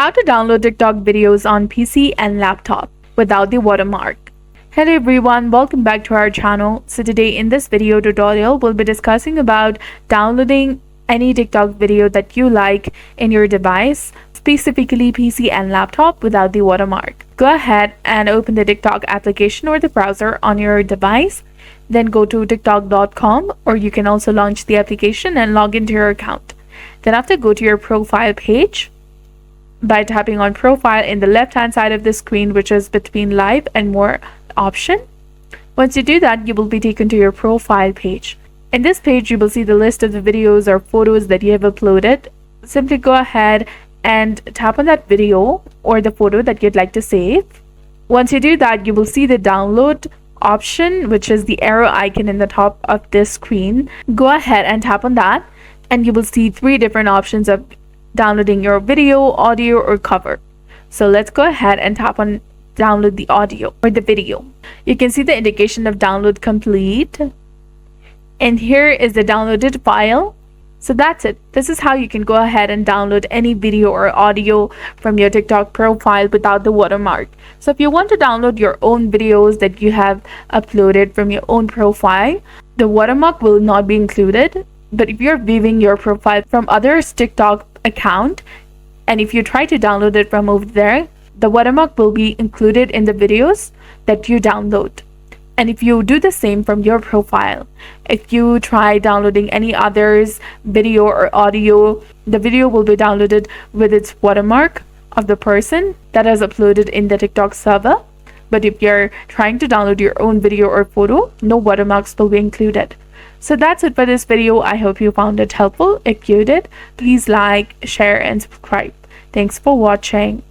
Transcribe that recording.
How to download TikTok videos on PC and laptop without the watermark. Hello everyone, welcome back to our channel. So today in this video tutorial, we'll be discussing about downloading any TikTok video that you like in your device, specifically PC and laptop without the watermark. Go ahead and open the TikTok application or the browser on your device. Then go to tiktok.com, or you can also launch the application and log into your account. Then after, go to your profile page by tapping on profile in the left hand side of the screen, which is between live and more option. Once you do that, you will be taken to your profile page. In this page, you will see the list of the videos or photos that you have uploaded. Simply go ahead and tap on that video or the photo that you'd like to save. Once you do that, you will see the download option, which is the arrow icon in the top of this screen. Go ahead and tap on that, and you will see three different options of downloading your video, audio, or cover. So let's go ahead and tap on download the audio or the video. You can see the indication of download complete, and here is the downloaded file. So that's it. This is how you can go ahead and download any video or audio from your TikTok profile without the watermark. So if you want to download your own videos that you have uploaded from your own profile, the watermark will not be included. But if you're viewing your profile from others' TikTok account, and if you try to download it from over there, the watermark will be included in the videos that you download. And if you do the same from your profile, if you try downloading any other's video or audio, the video will be downloaded with its watermark of the person that has uploaded in the TikTok server. But if you're trying to download your own video or photo, no watermarks will be included. So that's it for this video. I hope you found it helpful. If you did, please like, share, and subscribe. Thanks for watching.